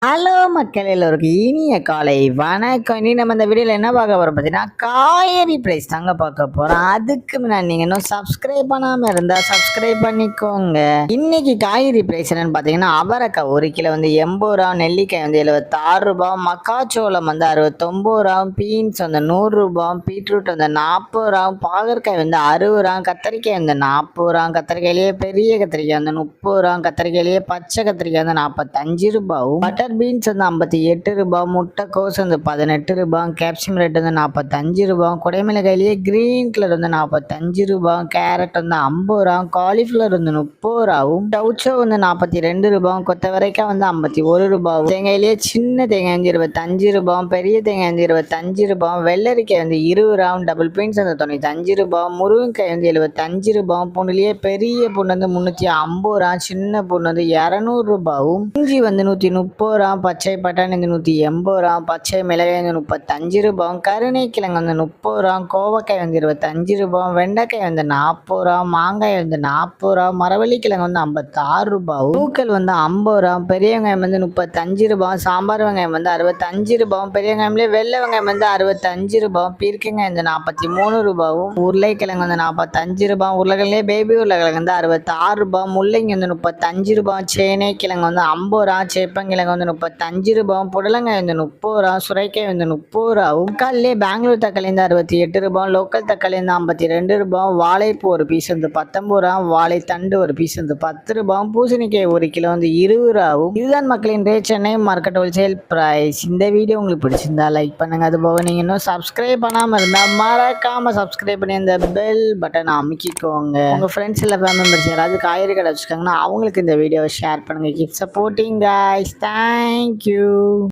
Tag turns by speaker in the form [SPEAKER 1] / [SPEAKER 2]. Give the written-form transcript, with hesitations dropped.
[SPEAKER 1] Hello மக்கள் எல்லோருக்கும் இனிய காலை வணக்கம். இனி நம்ம இந்த வீடியோவில் என்ன பார்க்க போகிறோம் பார்த்தீங்கன்னா, காய்கறி ப்ரைஸ் தாங்க பார்க்க போகிறோம். அதுக்கு முன்னாடி நீங்கள் இன்னும் சப்ஸ்கிரைப் பண்ணாமல் இருந்தால் சப்ஸ்கிரைப் பண்ணிக்கோங்க. இன்னைக்கு காய்கறி ப்ரைஸ் என்னன்னு பார்த்தீங்கன்னா, அவரைக்காய் 1 கிலோ வந்து 80 ரூபா, நெல்லிக்காய் வந்து 76 ரூபா, மக்காச்சோளம் வந்து 69 ரூபா, பீன்ஸ் வந்து 100 ரூபா, பீட்ரூட் வந்து 40 ரூபா, பாகற்காய் வந்து 60 ரூபா, கத்திரிக்காய் வந்து 40 ரூபா, கத்திரிக்காயிலேயே பெரிய கத்திரிக்காய் வந்து 30 ரூபா, கத்திரிக்காயிலேயே பச்சை கத்திரிக்காய் வந்து 45 ரூபாவும், பட்டர் பீன்ஸ் வந்து 58 ரூபா, முட்டைக்கோஸ் வந்து 18 ரூபா, கேப்சிகம் ரேட் வந்து 45 ரூபா, குடைமிளகாயிலேயே கிரீன் கலர் வந்து 45 ரூபா, கேரட் வந்து 50 ரூபா, காலிஃப்ளவர் வந்து 30 ரூபாவும், டவுச்சோ வந்து 42 ரூபா, கொத்தவரைக்காய் வந்து 51 ரூபா, தேங்காயிலேயே சின்ன தேங்காய் வந்து 25 ரூபா, பெரிய தேங்காய் வந்து 25 ரூபா, வெள்ளரிக்காய் வந்து 20 ரூபா, டபுள் பீன்ஸ் வந்து 95 ரூபா, முருங்கைக்காய் வந்து 75 ரூபா, பூண்டுலேயே பெரிய பூண்டு வந்து 350 ரூபா, சின்ன பூண்டு வந்து 200 ரூபாவும், இஞ்சி வந்து 130 ரூபா, பச்சை பட்டாணி வந்து 180 ரூபா, பச்சை மிளகாய் வந்து 35 ரூபா, கருணைக்கிழங்கு வந்து 30 ரூபா, கோவக்காய் வந்து 25 ரூபா, வெண்டைக்காய் வந்து 40 ரூபா, மாங்காய் வந்து 40 ரூபா, மரவள்ளிக்கிழங்கு வந்து 56 ரூபா, பூக்கள் வந்து 50 ரூபா, பெரிய வெங்காயம் வந்து 35 ரூபா, சாம்பார் வெங்காயம் வந்து 65 ரூபா, பெரிய வெங்காயம்லேயே வெள்ளை வெங்காயம் வந்து 65 ரூபா, பீர்க்கங்காய் வந்து 43 ரூபாவும், உருளைக்கிழங்கு வந்து 45 ரூபா, உருளைக்கிழங்கு பேபி உருளைக்கிழங்கு வந்து 66 ரூபா, முள்ளங்கி வந்து 35 ரூபா, சேனை கிழங்கு வந்து 50 ரூபா, சேப்பங்கிழங்கு வந்து 35 ரூபா, புடலங்காய் வந்து 30 ரூபா, சுரைக்காய் வந்து 30 ரூபாவும், தக்காளிலே பெங்களூர் தக்காளி வந்து 68 ரூபா, லோக்கல் தக்காளி வந்து 52 ரூபா, வாழைப்பூ ஒரு பீஸ் வந்து 19 ரூபா, வாழைத்தண்டு ஒரு பீஸ் வந்து 10 ரூபா, பூசணிக்காய் 1 கிலோ வந்து 20 ரூபாவும். இதுதான் மக்களின் rate Chennai market wholesale price. இந்த வீடியோ உங்களுக்கு பிடிச்சிருந்தா லைக் பண்ணுங்க. அது போக நீங்க இன்னும் சப்ஸ்கிரைப் பண்ணாம இருந்தா மறக்காம சப்ஸ்கிரைப் பண்ணி அந்த பெல் பட்டன் அமைக்கிக்கோங்க. உங்க ஃப்ரெண்ட்ஸ் இல்லை ஃபேமிலி மெம்பர்ஸ் யாராவது காய்கறி கடை வச்சுருக்காங்கன்னா அவங்களுக்கு இந்த வீடியோவை ஷேர் பண்ணுங்க. Keep supporting guys. தேங்க்யூ.